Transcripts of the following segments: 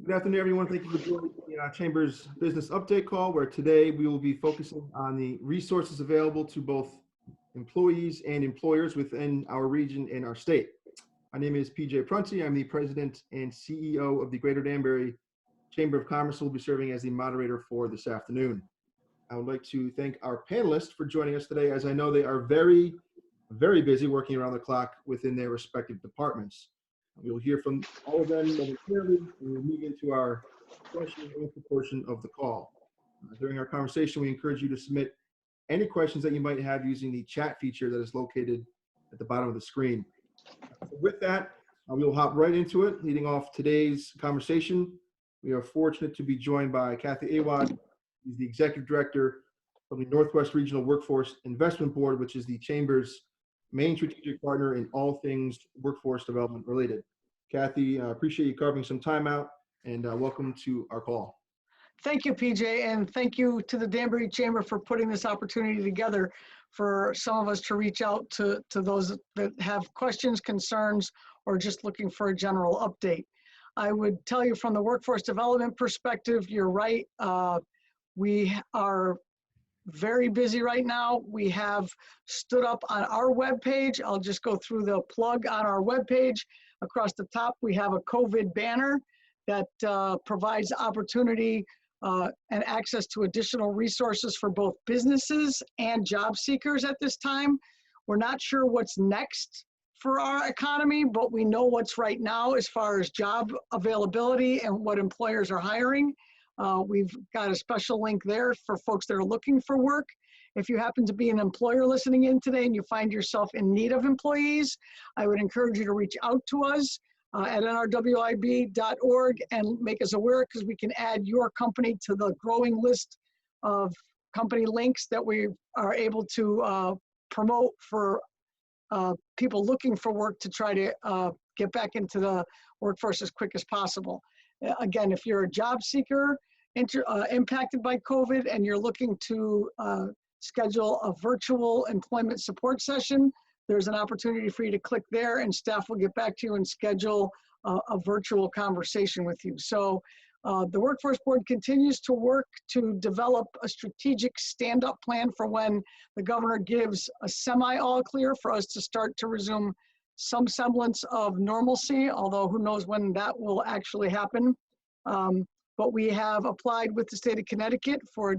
Good afternoon, everyone. Thank you for joining the Chamber's Business Update Call, where today we will be focusing on the resources available to both employees and employers within our region and our state. My name is PJ Prunty. I'm the President and CEO of the Greater Danbury Chamber of Commerce, who will be serving as the moderator for this afternoon. I would like to thank our panelists for joining us today, as I know they are very, very busy working around the clock within their respective departments. We'll hear from all of them momentarily, and we'll move into our question and answer portion of the call. During our conversation, we encourage you to submit any questions that you might have using the chat feature that is located at the bottom of the screen. With that, we will hop right into it. Leading off today's conversation, we are fortunate to be joined by Caffe Awwad. He's the Executive Director of the Northwest Regional Workforce Investment Board, which is the Chamber's main strategic partner in all things workforce development related. Caffe, appreciate you carving some time out, and welcome to our call. Thank you, PJ, and thank you to the Danbury Chamber for putting this opportunity together for some of us to reach out to those that have questions, concerns, or just looking for a general update. I would tell you from the workforce development perspective, you're right. We are very busy right now. We have stood up on our webpage. I'll just go through the plug on our webpage. Across the top, we have a COVID banner that provides opportunity and access to additional resources for both businesses and job seekers at this time. We're not sure what's next for our economy, but we know what's right now as far as job availability and what employers are hiring. We've got a special link there for folks that are looking for work. If you happen to be an employer listening in today and you find yourself in need of employees, I would encourage you to reach out to us at nrwib.org and make us aware, because we can add your company to the growing list of company links that we are able to promote for people looking for work to try to get back into the workforce as quick as possible. Again, if you're a job seeker impacted by COVID and you're looking to schedule a virtual employment support session, there's an opportunity for you to click there, and staff will get back to you and schedule a virtual conversation with you. So the Workforce Board continues to work to develop a strategic stand-up plan for when the governor gives a semi-all clear for us to start to resume some semblance of normalcy, although who knows when that will actually happen. But we have applied with the state of Connecticut for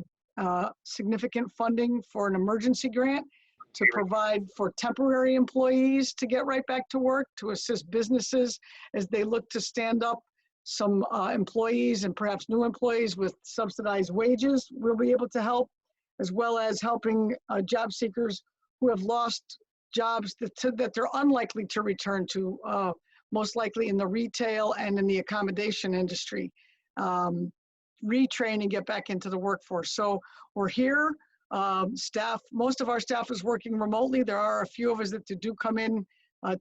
significant funding for an emergency grant to provide for temporary employees to get right back to work, to assist businesses as they look to stand up some employees and perhaps new employees with subsidized wages. We'll be able to help, as well as helping job seekers who have lost jobs that they're unlikely to return to, most likely in the retail and in the accommodation industry, retrain and get back into the workforce. So we're here. Most of our staff is working remotely. There are a few of us that do come in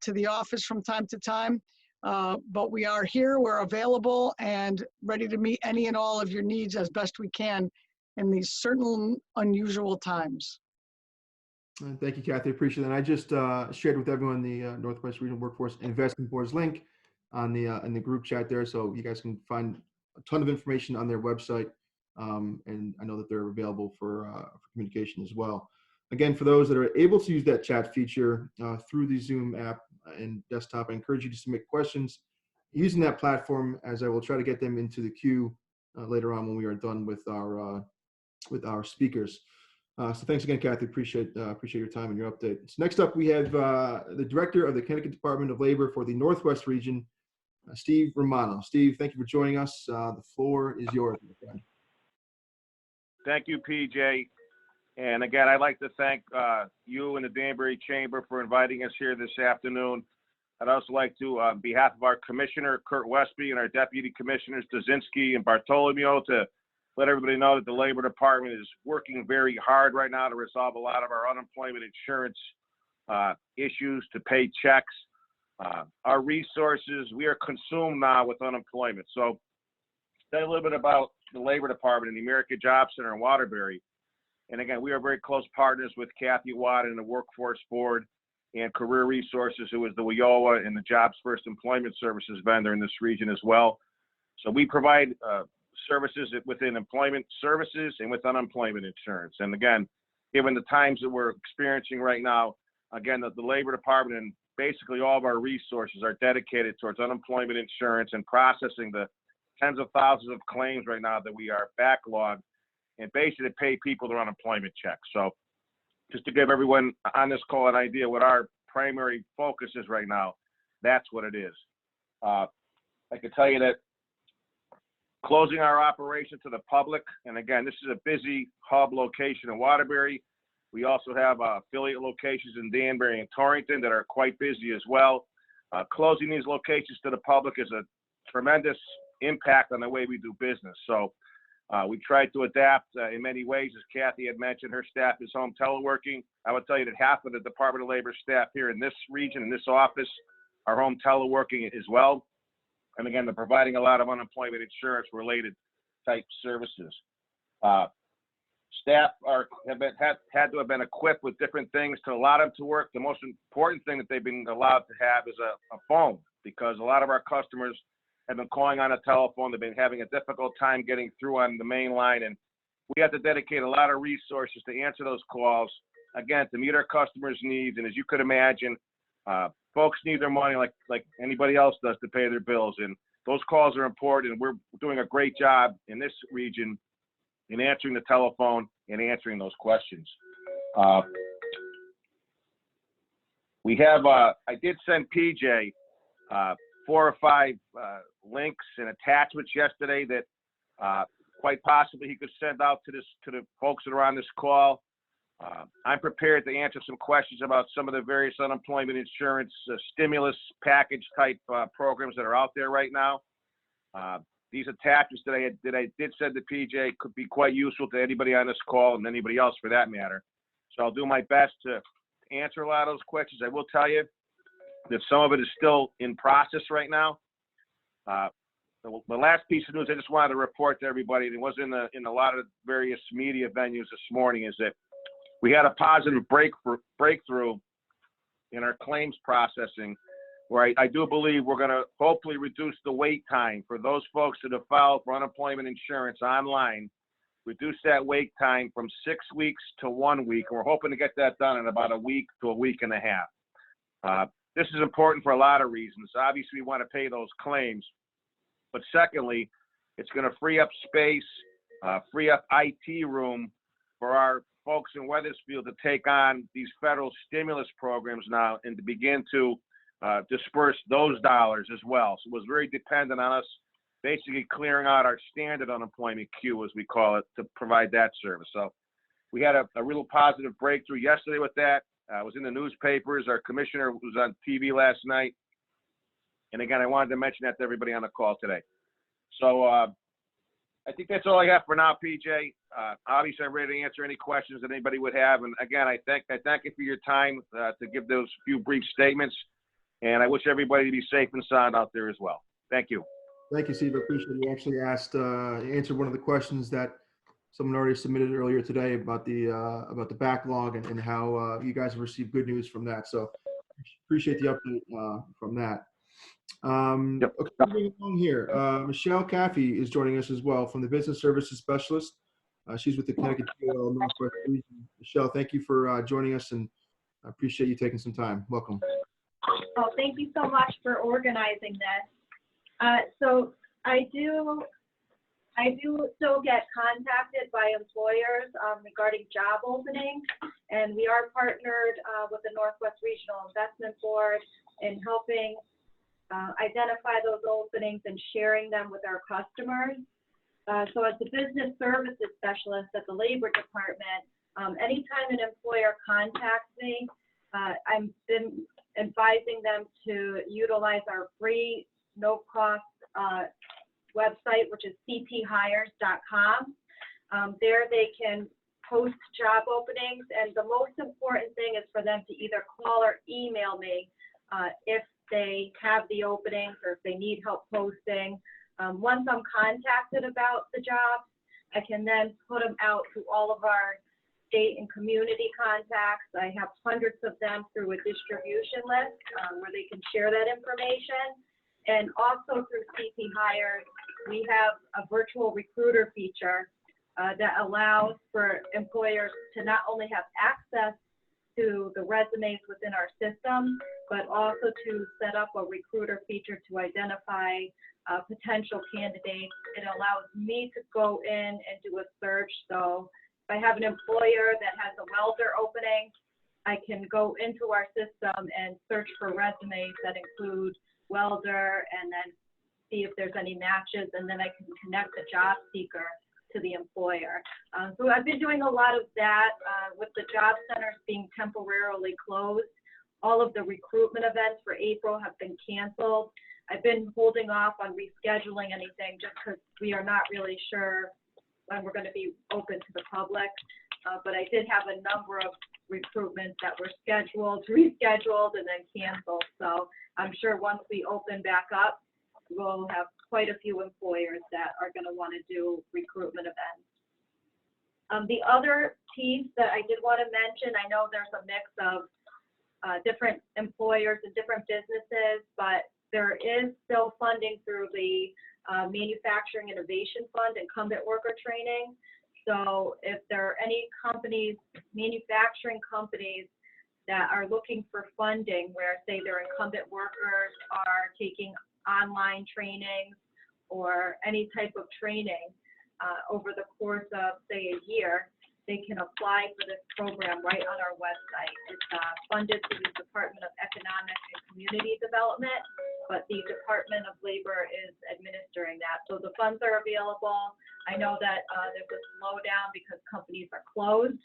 to the office from time to time, but we are here, we're available and ready to meet any and all of your needs as best we can in these certain unusual times. Thank you, Caffe. Appreciate that. I just shared with everyone the Northwest Regional Workforce Investment Board's link on the in the group chat there, so you guys can find a ton of information on their website, and I know that they're available for communication as well. Again, for those that are able to use that chat feature through the Zoom app and desktop, I encourage you to submit questions using that platform, as I will try to get them into the queue later on when we are done with our speakers. So thanks again, Caffe. Appreciate your time and your update. So next up, we have the Director of the Connecticut Department of Labor for the Northwest Region, Steve Romano. Steve, thank you for joining us. The floor is yours, my friend. Thank you, PJ. And again, I'd like to thank you and the Danbury Chamber for inviting us here this afternoon. I'd also like to, on behalf of our Commissioner, Kurt Westby, and our Deputy Commissioners, Dazinski and Bartolomeo, to let everybody know that the Labor Department is working very hard right now to resolve a lot of our unemployment insurance issues, to pay checks. Our resources, we are consumed now with unemployment. So tell you a little bit about the Labor Department and the American Job Center in Waterbury. And again, we are very close partners with Caffe, Awwad, and the Workforce Board and Career Resources, who is the WIOA and the Jobs First Employment Services vendor in this region as well. So we provide services within employment services and with unemployment insurance. And again, given the times that we're experiencing right now, again, the Labor Department and basically all of our resources are dedicated towards unemployment insurance and processing the tens of thousands of claims right now that we are backlogged, and basically to pay people their unemployment checks. So just to give everyone on this call an idea what our primary focus is right now, that's what it is. I can tell you that closing our operation to the public, and again, this is a busy hub location in Waterbury. We also have affiliate locations in Danbury and Torrington that are quite busy as well. Closing these locations to the public is a tremendous impact on the way we do business. So we tried to adapt in many ways. As Kathy had mentioned, her staff is home teleworking. I would tell you that half of the Department of Labor staff here in this region, in this office, are home teleworking as well. And again, they're providing a lot of unemployment insurance related type services. Staff had to have been equipped with different things to allow them to work. The most important thing that they've been allowed to have is a phone, because a lot of our customers have been calling on a telephone. They've been having a difficult time getting through on the main line, and we have to dedicate a lot of resources to answer those calls, again, to meet our customers' needs. And as you could imagine, folks need their money like anybody else does to pay their bills, and those calls are important, and we're doing a great job in this region in answering the telephone and answering those questions. We have, I did send PJ 4 or 5 links and attachments yesterday that quite possibly he could send out to the folks that are on this call. I'm prepared to answer some questions about some of the various unemployment insurance stimulus package type programs that are out there right now. These attachments that I did send to PJ could be quite useful to anybody on this call and anybody else for that matter. So I'll do my best to answer a lot of those questions. I will tell you that some of it is still in process right now. The last piece of news I just wanted to report to everybody, and it was in a lot of various media venues this morning, is that we had a positive breakthrough in our claims processing, where I do believe we're going to hopefully reduce the wait time for those folks that have filed for unemployment insurance online, reduce that wait time from 6 weeks to 1 week. And we're hoping to get that done in about a week to a week and a half. This is important for a lot of reasons. Obviously, we want to pay those claims. But secondly, it's going to free up space, free up IT room for our folks in Wethersfield to take on these federal stimulus programs now and to begin to disperse those dollars as well. So it was very dependent on us basically clearing out our standard unemployment queue, as we call it, to provide that service. So we had a real positive breakthrough yesterday with that. It was in the newspapers. Our commissioner was on TV last night. And again, I wanted to mention that to everybody on the call today. So I think that's all I have for now, PJ. Obviously, I'm ready to answer any questions that anybody would have. And again, I thank you for your time to give those few brief statements. And I wish everybody to be safe and sound out there as well. Thank you. Thank you, Steve. I appreciate it. You actually answered one of the questions that someone already submitted earlier today about the backlog and how you guys have received good news from that. So appreciate the update from that. Yep. Okay, moving along here. Michelle Caffe is joining us as well from the Business Services Specialist. She's with the Connecticut Northwest region. Michelle, thank you for joining us, and I appreciate you taking some time. Welcome. Oh, thank you so much for organizing this. So I do still get contacted by employers regarding job openings, and we are partnered with the Northwest Regional Investment Board in helping identify those openings and sharing them with our customers. So as the Business Services Specialist at the Labor Department, anytime an employer contacts me, I'm been advising them to utilize our free, no-cost website, which is cphires.com. There they can post job openings, and the most important thing is for them to either call or email me if they have the openings or if they need help posting. Once I'm contacted about the job, I can then put them out to all of our state and community contacts. I have hundreds of them through a distribution list where they can share that information. And also through CP Hires, we have a virtual recruiter feature that allows for employers to not only have access to the resumes within our system, but also to set up a recruiter feature to identify potential candidates. It allows me to go in and do a search. So if I have an employer that has a welder opening, I can go into our system and search for resumes that include welder and then see if there's any matches, and then I can connect the job seeker to the employer. So I've been doing a lot of that with the job centers being temporarily closed. All of the recruitment events for April have been canceled. I've been holding off on rescheduling anything just because we are not really sure when we're going to be open to the public. But I did have a number of recruitments that were scheduled, rescheduled, and then canceled. So I'm sure once we open back up, we'll have quite a few employers that are going to want to do recruitment events. The other piece that I did want to mention, I know there's a mix of different employers and different businesses, but there is still funding through the Manufacturing Innovation Fund incumbent worker training. So if there are any companies, manufacturing companies that are looking for funding where, say, their incumbent workers are taking online trainings or any type of training over the course of, say, a year, they can apply for this program right on our website. It's funded through the Department of Economic and Community Development, but the Department of Labor is administering that. So the funds are available. I know that there's a slowdown because companies are closed.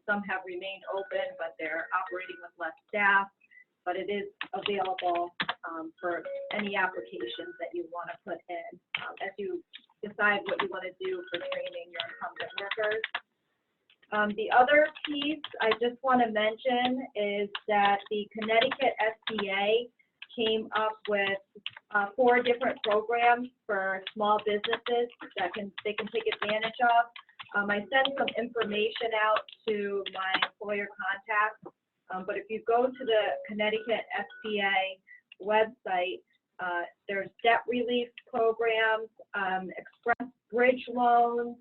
Some have remained open, but they're operating with less staff. But it is available for any applications that you want to put in as you decide what you want to do for training your incumbent workers. The other piece I just want to mention is that the Connecticut SBA came up with 4 different programs for small businesses that they can take advantage of. I sent some information out to my employer contacts. But if you go to the Connecticut SBA website, there's debt relief programs, express bridge loans,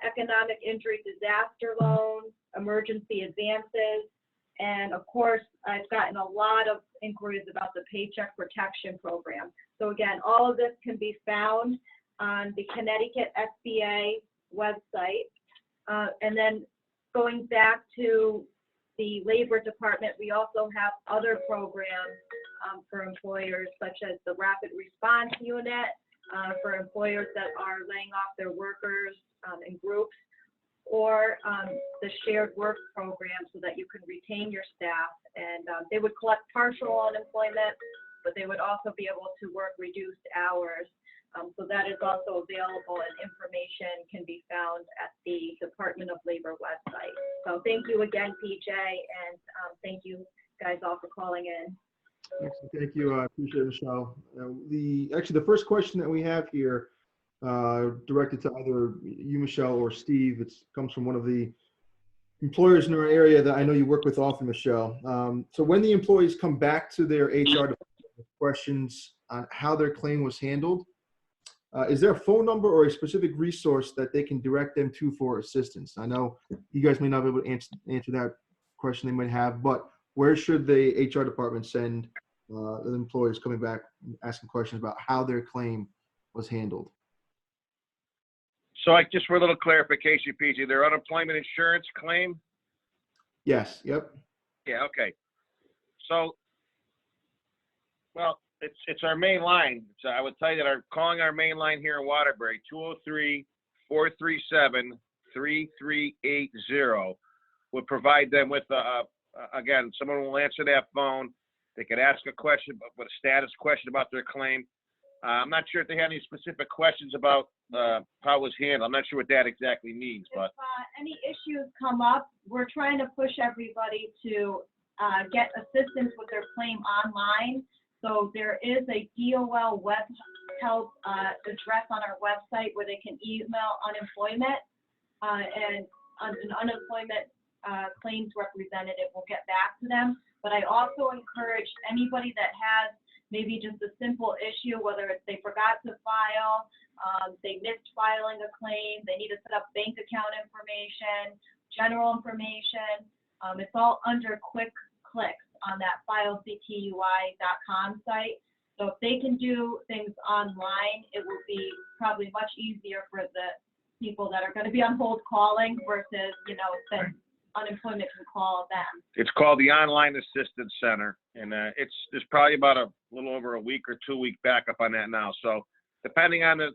economic injury disaster loans, emergency advances, and of course, I've gotten a lot of inquiries about the Paycheck Protection Program. So again, all of this can be found on the Connecticut SBA website. And then going back to the Labor Department, we also have other programs for employers, such as the Rapid Response Unit for employers that are laying off their workers in groups, or the Shared Work Program so that you can retain your staff. And they would collect partial unemployment, but they would also be able to work reduced hours. So that is also available, and information can be found at the Department of Labor website. So thank you again, PJ, and thank you guys all for calling in. Excellent. Thank you. I appreciate it, Michelle. Actually, the first question that we have here, directed to either you, Michelle, or Steve, it comes from one of the employers in our area that I know you work with often, Michelle. So when the employees come back to their HR department with questions on how their claim was handled, is there a phone number or a specific resource that they can direct them to for assistance? I know you guys may not be able to answer that question they might have, but where should the HR department send the employees coming back asking questions about how their claim was handled? So just for a little clarification, PG, their unemployment insurance claim? Yes. Yep. Yeah, okay. So, well, it's our main line. So I would tell you that calling our main line here in Waterbury, 203-437-3380, would provide them with, again, someone will answer that phone. They could ask a question, with a status question about their claim. I'm not sure if they have any specific questions about how it was handled. I'm not sure what that exactly means, but. If any issues come up, we're trying to push everybody to get assistance with their claim online. So there is a DOL help address on our website where they can email unemployment, and an unemployment claims representative will get back to them. But I also encourage anybody that has maybe just a simple issue, whether it's they forgot to file, they missed filing a claim, they need to set up bank account information, general information. It's all under quick clicks on that filectui.com site. So if they can do things online, it will be probably much easier for the people that are going to be on hold calling versus, that unemployment can call them. It's called the Online Assistance Center, and there's probably about a little over a week or 2 week backup on that now. So depending on the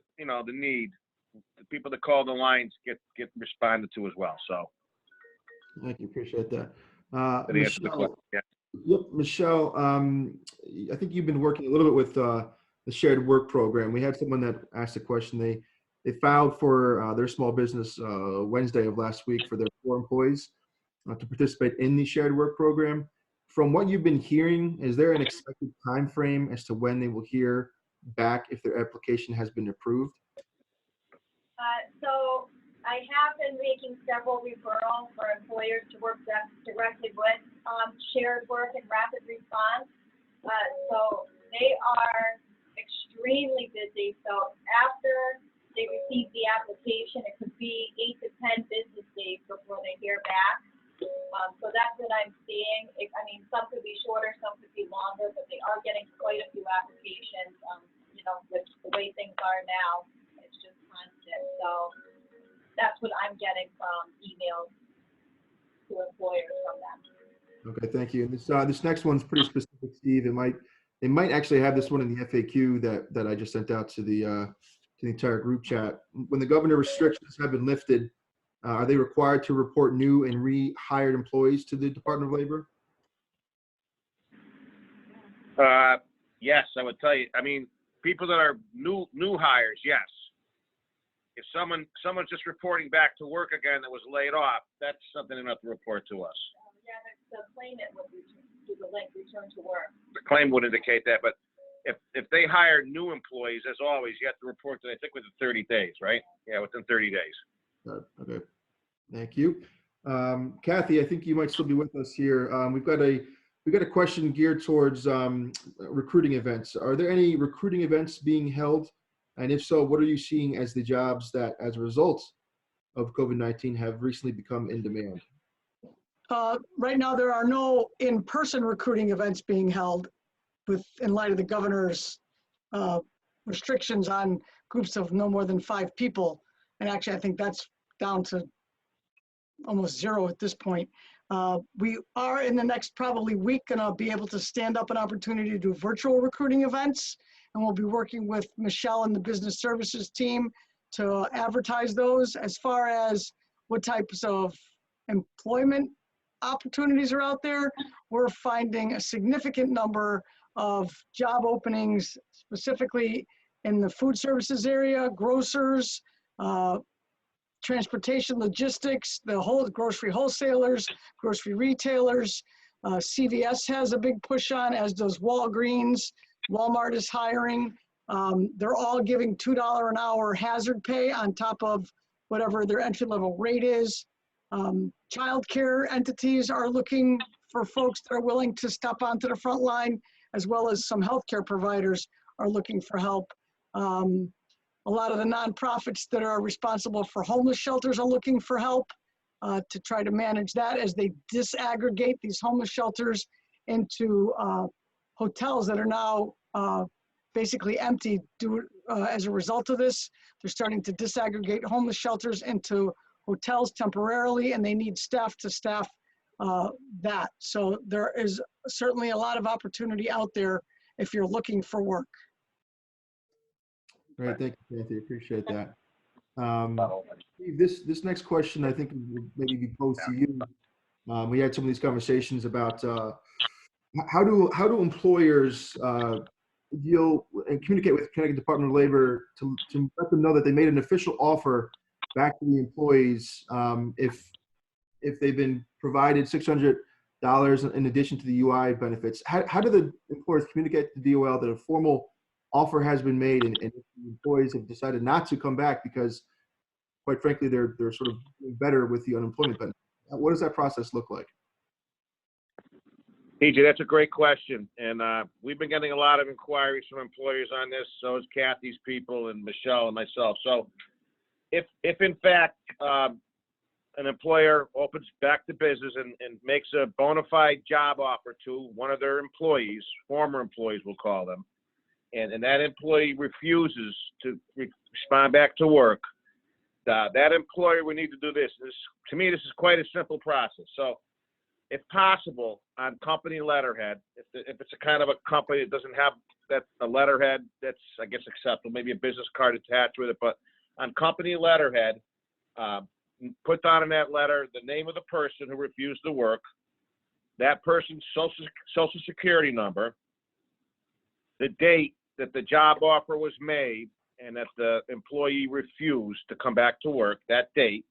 need, the people that call the lines get responded to as well. So Thank you. Appreciate that. to answer the question, yeah. Yep, Michelle, I think you've been working a little bit with the shared work program. We had someone that asked a question. They filed for their small business Wednesday of last week for their 4 employees to participate in the shared work program. From what you've been hearing, is there an expected time frame as to when they will hear back if their application has been approved? So I have been making several referrals for employers to work directly with shared work and rapid response. So they are extremely busy. So after they receive the application, it could be 8 to 10 business days before they hear back. So that's what I'm seeing. Some could be shorter, some could be longer, but they are getting quite a few applications. With the way things are now, it's just constant. So that's what I'm getting from emails to employers from them. Okay, thank you. And this next one's pretty specific, Steve. They might actually have this one in the FAQ that I just sent out to the entire group chat. When the governor restrictions have been lifted, are they required to report new and rehired employees to the Department of Labor? Yes, I would tell you. People that are new hires, yes. If someone's just reporting back to work again that was laid off, that's something they have to report to us. Yeah, the claimant would do the link return to work. The claim would indicate that, but if they hire new employees, as always, you have to report to, I think, within 30 days, right? Yeah, within 30 days. Okay, thank you. Kathy, I think you might still be with us here. We've got a question geared towards recruiting events. Are there any recruiting events being held? And if so, what are you seeing as the jobs that, as a result of COVID-19, have recently become in demand? Right now, there are no in-person recruiting events being held in light of the governor's restrictions on groups of no more than 5 people. And actually, I think that's down to almost 0 at this point. We are in the next probably week gonna be able to stand up an opportunity to do virtual recruiting events. And we'll be working with Michelle and the business services team to advertise those. As far as what types of employment opportunities are out there, we're finding a significant number of job openings, specifically in the food services area, grocers, transportation, logistics, the whole grocery wholesalers, grocery retailers. CVS has a big push on, as does Walgreens. Walmart is hiring. They're all giving $2 an hour hazard pay on top of whatever their entry-level rate is. Childcare entities are looking for folks that are willing to step onto the front line, as well as some healthcare providers are looking for help. A lot of the nonprofits that are responsible for homeless shelters are looking for help to try to manage that as they disaggregate these homeless shelters into hotels that are now basically empty as a result of this. They're starting to disaggregate homeless shelters into hotels temporarily, and they need staff to staff that. So there is certainly a lot of opportunity out there if you're looking for work. Great, thank you, Kathy. Appreciate that. Steve, this next question I think will maybe be posed to you. We had some of these conversations about how do employers deal and communicate with Connecticut Department of Labor to let them know that they made an official offer back to the employees if they've been provided $600 in addition to the UI benefits. How do the employers communicate to DOL that a formal offer has been made and if the employees have decided not to come back because, quite frankly, they're sort of doing better with the unemployment benefit. What does that process look like? PJ, that's a great question. And we've been getting a lot of inquiries from employers on this. So is Kathy's people and Michelle and myself. So if in fact, an employer opens back to business and makes a bona fide job offer to one of their employees, former employees, we'll call them, and that employee refuses to respond back to work, that employer would need to do this. To me, this is quite a simple process. So if possible, on company letterhead, if it's a kind of a company that doesn't have a letterhead, that's, I guess, acceptable, maybe a business card attached with it, but on company letterhead, put down in that letter the name of the person who refused to work, that person's social security number, the date that the job offer was made and that the employee refused to come back to work, that date.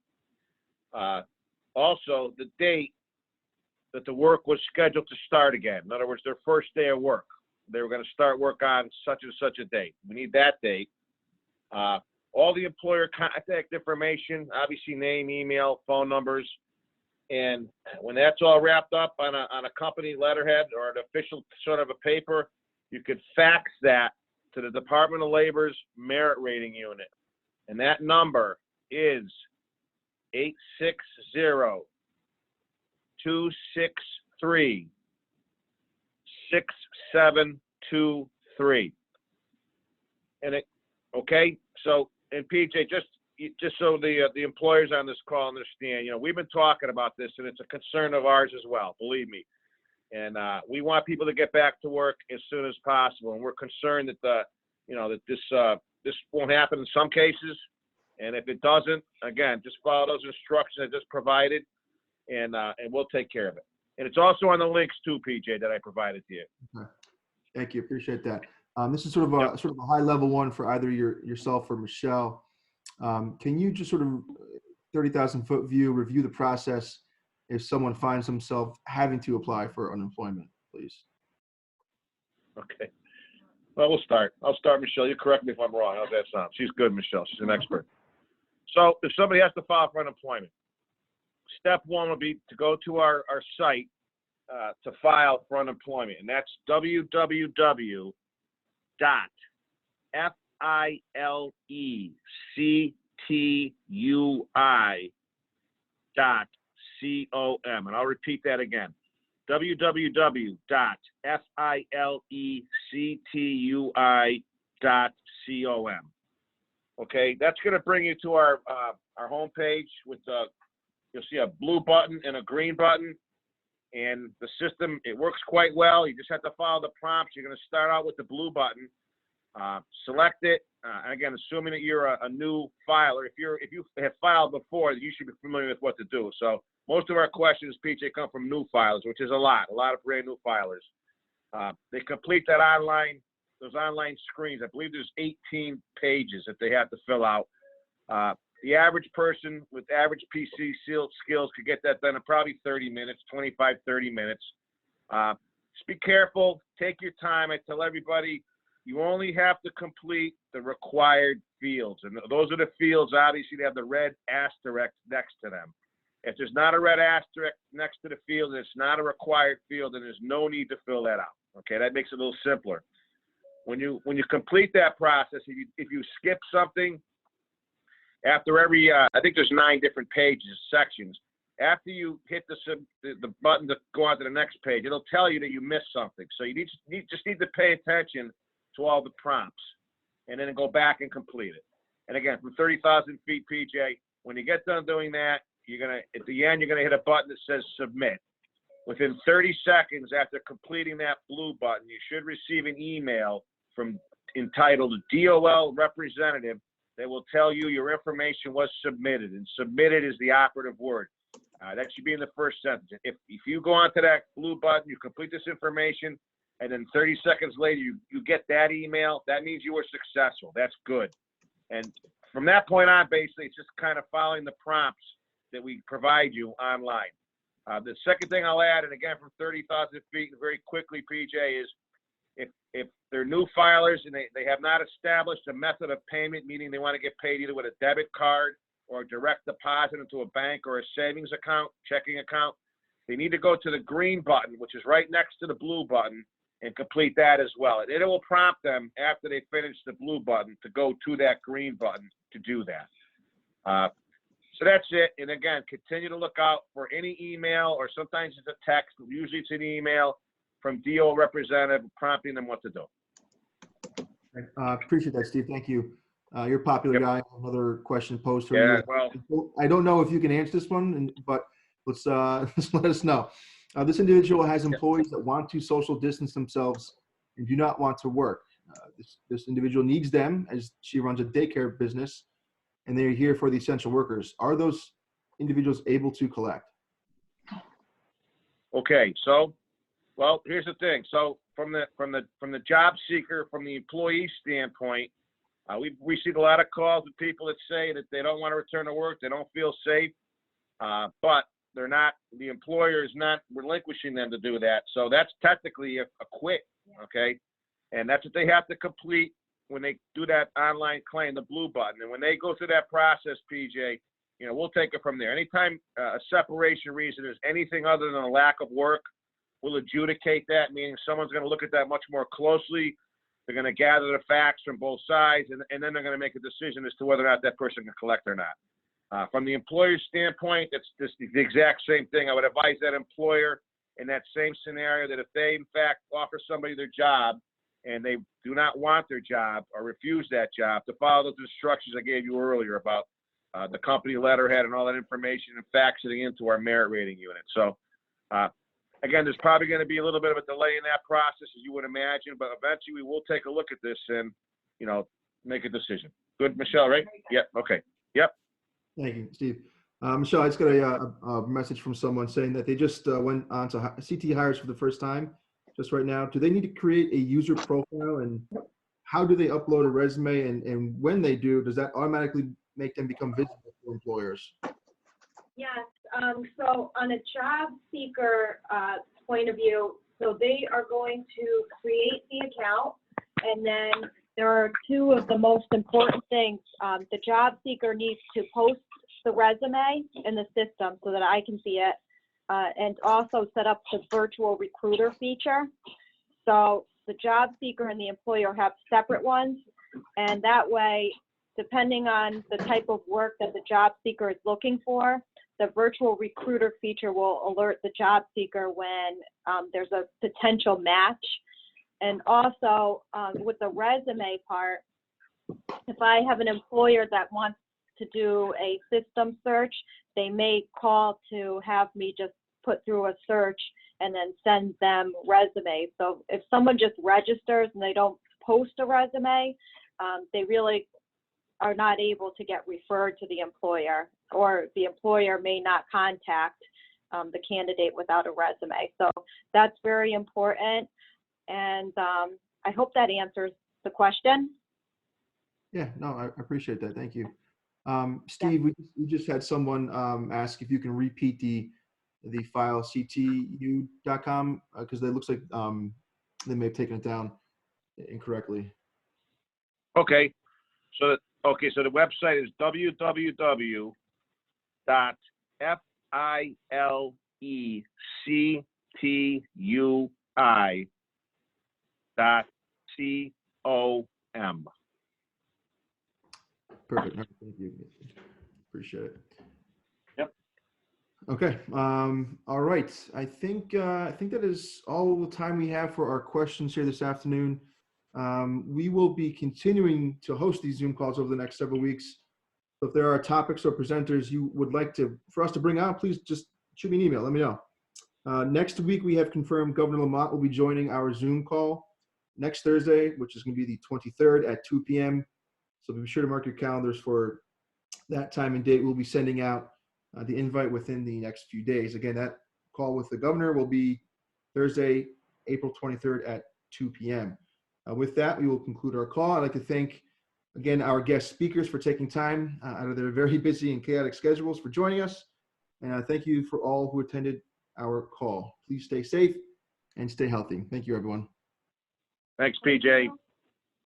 Also, the date that the work was scheduled to start again. In other words, their first day of work. They were going to start work on such and such a date. We need that date. All the employer contact information, obviously name, email, phone numbers. And when that's all wrapped up on a company letterhead or an official sort of a paper, you could fax that to the Department of Labor's Merit Rating Unit. And that number is 860-263-6723. And okay, so, and PJ, just so the employers on this call understand, we've been talking about this, and it's a concern of ours as well, believe me. And we want people to get back to work as soon as possible. And we're concerned that that this won't happen in some cases. And if it doesn't, again, just follow those instructions I just provided, and we'll take care of it. And it's also on the links too, PJ, that I provided to you. Okay. Thank you. Appreciate that. This is sort of a high level one for either yourself or Michelle. Can you just sort of 30,000-foot view review the process if someone finds himself having to apply for unemployment, please? Okay. Well, we'll start. I'll start, Michelle. You correct me if I'm wrong. How's that sound? She's good, Michelle. She's an expert. So if somebody has to file for unemployment, step one would be to go to our site to file for unemployment, and that's www.filectui.com. And I'll repeat that again. www.filectui.com. Okay, that's going to bring you to our homepage with you'll see a blue button and a green button, and the system, it works quite well. You just have to follow the prompts. You're going to start out with the blue button, select it. Again, assuming that you're a new filer, if you have filed before, you should be familiar with what to do. So most of our questions, PJ, come from new filers, which is a lot of brand new filers. They complete those online screens. I believe there's 18 pages that they have to fill out. The average person with average PC skills could get that done in probably 30 minutes, 25, 30 minutes. Just be careful, take your time. I tell everybody, you only have to complete the required fields. And those are the fields, obviously, they have the red asterisk next to them. If there's not a red asterisk next to the field, and it's not a required field, then there's no need to fill that out. Okay, that makes it a little simpler. When you complete that process, if you skip something, after every, I think there's 9 different pages, sections. After you hit the button to go on to the next page, it'll tell you that you missed something. So you just need to pay attention to all the prompts, and then go back and complete it. And again, from 30,000 feet, PJ, when you get done doing that, at the end, you're gonna hit a button that says submit. Within 30 seconds after completing that blue button, you should receive an email entitled DOL Representative that will tell you your information was submitted, and submitted is the operative word. That should be in the first sentence. If you go onto that blue button, you complete this information, and then 30 seconds later, you get that email, that means you were successful. That's good. And from that point on, basically, it's just kind of following the prompts that we provide you online. The second thing I'll add, and again, from 30,000 feet, very quickly, PJ, is if they're new filers and they have not established a method of payment, meaning they want to get paid either with a debit card or a direct deposit into a bank or a savings account, checking account, they need to go to the green button, which is right next to the blue button, and complete that as well. It will prompt them after they finish the blue button to go to that green button to do that. So that's it. And again, continue to look out for any email, or sometimes it's a text, usually it's an email from DO representative prompting them what to do. Appreciate that, Steve. Thank you. You're a popular Yep. guy. Another question posed for Yeah, you. well, I don't know if you can answer this one, but let's let's let us know. This individual has employees that want to social distance themselves and do not want to work. This individual needs them, as she runs a daycare business, and they're here for the essential workers. Are those individuals able to collect? okay, so, well, here's the thing. So from the job seeker, from the employee standpoint, we've received a lot of calls with people that say that they don't want to return to work, they don't feel safe, but the employer is not relinquishing them to do that. So that's technically a quit, okay? And that's what they have to complete when they do that online claim, the blue button. And when they go through that process, PJ, we'll take it from there. Anytime a separation reason is anything other than a lack of work, we'll adjudicate that, meaning someone's going to look at that much more closely. They're going to gather the facts from both sides, and then they're going to make a decision as to whether or not that person can collect or not. From the employer's standpoint, it's just the exact same thing. I would advise that employer in that same scenario that if they, in fact, offer somebody their job and they do not want their job or refuse that job, to follow those instructions I gave you earlier about the company letterhead and all that information and faxing it into our merit rating unit. So, again, there's probably going to be a little bit of a delay in that process, as you would imagine, but eventually we will take a look at this and, make a decision. Good, Michelle, right? Yep. Okay. Yep. Thank you, Steve. Michelle, I just got a message from someone saying that they just went on to CT Hires for the first time just right now. Do they need to create a user profile, and how do they upload a resume? And when they do, does that automatically make them become visible to employers? Yes, so on a job seeker point of view, so they are going to create the account, and then there are two of the most important things. The job seeker needs to post the resume in the system so that I can see it, and also set up the virtual recruiter feature. So the job seeker and the employer have separate ones, and that way, depending on the type of work that the job seeker is looking for, the virtual recruiter feature will alert the job seeker when there's a potential match. And also with the resume part, if I have an employer that wants to do a system search, they may call to have me just put through a search and then send them resumes. So if someone just registers and they don't post a resume, they really are not able to get referred to the employer, or the employer may not contact the candidate without a resume. So that's very important. And I hope that answers the question. Yeah, no, I appreciate that. Thank you. Steve, we just had someone ask if you can repeat the file ctu.com because it looks like they may have taken it down incorrectly. Okay. So the website is www.filectui.com. Perfect. Thank you. Appreciate it. Yep. Okay. All right. I think that is all the time we have for our questions here this afternoon. We will be continuing to host these Zoom calls over the next several weeks. So if there are topics or presenters you would like for us to bring out, please just shoot me an email. Let me know. Next week, we have confirmed Governor Lamont will be joining our Zoom call next Thursday, which is going to be the 23rd at 2 p.m. So be sure to mark your calendars for that time and date. We'll be sending out the invite within the next few days. Again, that call with the governor will be Thursday, April 23rd at 2 p.m. With that, we will conclude our call. I'd like to thank, again, our guest speakers for taking time out of their very busy and chaotic schedules for joining us. And thank you for all who attended our call. Please stay safe and stay healthy. Thank you, everyone. Thanks, PJ.